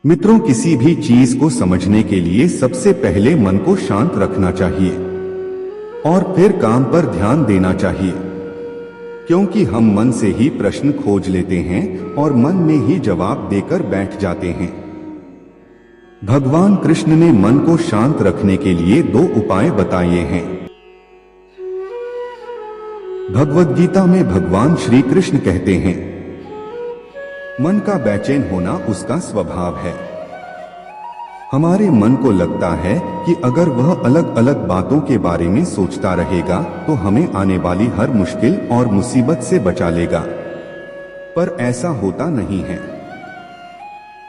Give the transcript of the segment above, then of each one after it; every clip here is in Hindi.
मित्रों, किसी भी चीज को समझने के लिए सबसे पहले मन को शांत रखना चाहिए और फिर काम पर ध्यान देना चाहिए, क्योंकि हम मन से ही प्रश्न खोज लेते हैं और मन में ही जवाब देकर बैठ जाते हैं। भगवान कृष्ण ने मन को शांत रखने के लिए 2 उपाय बताए हैं। भगवद गीता में भगवान श्री कृष्ण कहते हैं, मन का बेचैन होना उसका स्वभाव है। हमारे मन को लगता है कि अगर वह अलग अलग बातों के बारे में सोचता रहेगा तो हमें आने वाली हर मुश्किल और मुसीबत से बचा लेगा, पर ऐसा होता नहीं है।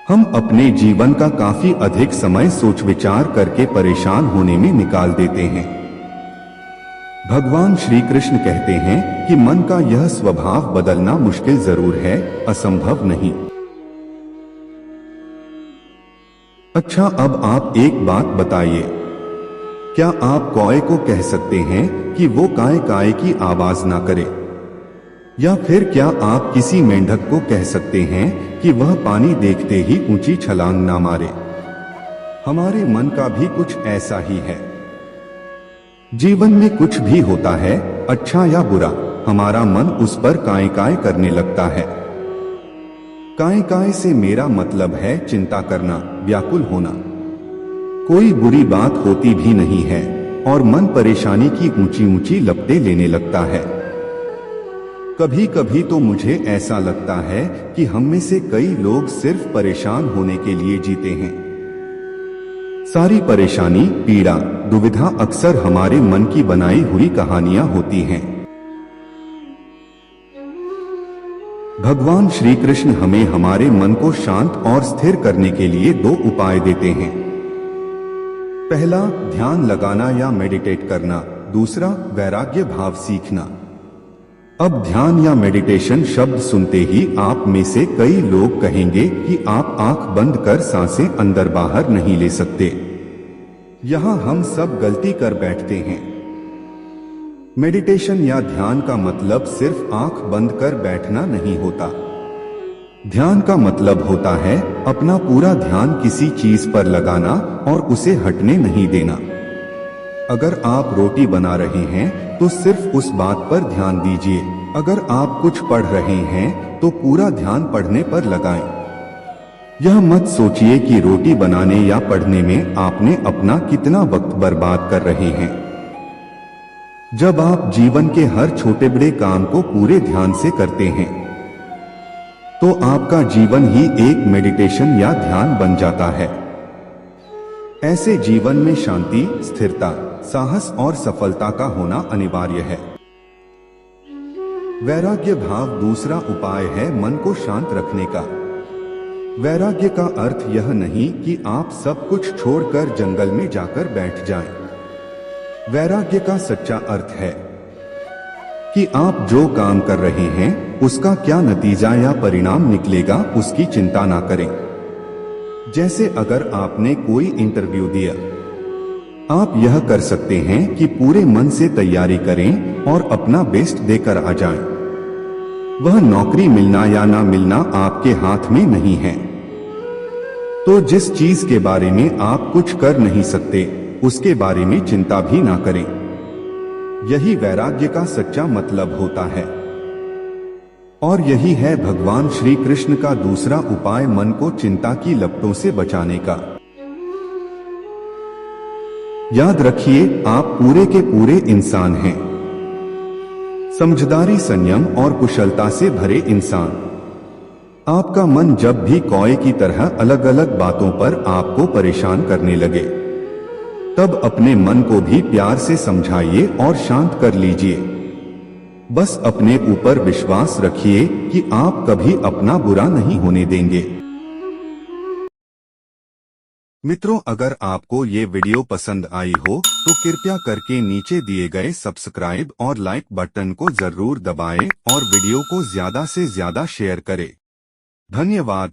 हम अपने जीवन का काफी अधिक समय सोच विचार करके परेशान होने में निकाल देते हैं। भगवान श्री कृष्ण कहते हैं कि मन का यह स्वभाव बदलना मुश्किल जरूर है, असंभव नहीं। अच्छा, अब आप एक बात बताइए, क्या आप कौए को कह सकते हैं कि वो काय काय की आवाज ना करे? या फिर क्या आप किसी मेंढक को कह सकते हैं कि वह पानी देखते ही ऊंची छलांग ना मारे? हमारे मन का भी कुछ ऐसा ही है। जीवन में कुछ भी होता है, अच्छा या बुरा, हमारा मन उस पर काय काय करने लगता है। काय काय से मेरा मतलब है चिंता करना, व्याकुल होना। कोई बुरी बात होती भी नहीं है और मन परेशानी की ऊंची ऊंची लपटें लेने लगता है। कभी कभी तो मुझे ऐसा लगता है कि हम में से कई लोग सिर्फ परेशान होने के लिए जीते हैं। सारी परेशानी, पीड़ा, दुविधा अक्सर हमारे मन की बनाई हुई कहानियां होती हैं। भगवान श्री कृष्ण हमें हमारे मन को शांत और स्थिर करने के लिए 2 उपाय देते हैं। पहला, ध्यान लगाना या मेडिटेट करना। दूसरा, वैराग्य भाव सीखना। अब ध्यान या मेडिटेशन शब्द सुनते ही आप में से कई लोग कहेंगे कि आप आंख बंद कर सांसें अंदर बाहर नहीं ले सकते। यहां हम सब गलती कर बैठते हैं। मेडिटेशन या ध्यान का मतलब सिर्फ आंख बंद कर बैठना नहीं होता। ध्यान का मतलब होता है अपना पूरा ध्यान किसी चीज पर लगाना और उसे हटने नहीं देना। अगर आप रोटी बना रहे हैं तो सिर्फ उस बात पर ध्यान दीजिए। अगर आप कुछ पढ़ रहे हैं तो पूरा ध्यान पढ़ने पर लगाएं। यह मत सोचिए कि रोटी बनाने या पढ़ने में आपने अपना कितना वक्त बर्बाद कर रहे हैं। जब आप जीवन के हर छोटे बड़े काम को पूरे ध्यान से करते हैं तो आपका जीवन ही एक मेडिटेशन या ध्यान बन जाता है। ऐसे जीवन में शांति, स्थिरता, साहस और सफलता का होना अनिवार्य है। वैराग्य भाव दूसरा उपाय है मन को शांत रखने का। वैराग्य का अर्थ यह नहीं कि आप सब कुछ छोड़कर जंगल में जाकर बैठ जाएं। वैराग्य का सच्चा अर्थ है कि आप जो काम कर रहे हैं उसका क्या नतीजा या परिणाम निकलेगा उसकी चिंता ना करें। जैसे अगर आपने कोई इंटरव्यू दिया, आप यह कर सकते हैं कि पूरे मन से तैयारी करें और अपना बेस्ट देकर आ जाएं। वह नौकरी मिलना या ना मिलना आपके हाथ में नहीं है। तो जिस चीज के बारे में आप कुछ कर नहीं सकते उसके बारे में चिंता भी ना करें। यही वैराग्य का सच्चा मतलब होता है। और यही है भगवान श्री कृष्ण का दूसरा उपाय मन को चिंता की लपटों से बचाने का। याद रखिए, आप पूरे के पूरे इंसान हैं। समझदारी, संयम और कुशलता से भरे इंसान। आपका मन जब भी कौए की तरह अलग अलग बातों पर आपको परेशान करने लगे, तब अपने मन को भी प्यार से समझाइए और शांत कर लीजिए। बस अपने ऊपर विश्वास रखिए कि आप कभी अपना बुरा नहीं होने देंगे। मित्रों, अगर आपको ये वीडियो पसंद आई हो तो कृपया करके नीचे दिए गए सब्सक्राइब और लाइक बटन को जरूर दबाएं और वीडियो को ज्यादा से ज्यादा शेयर करें। धन्यवाद।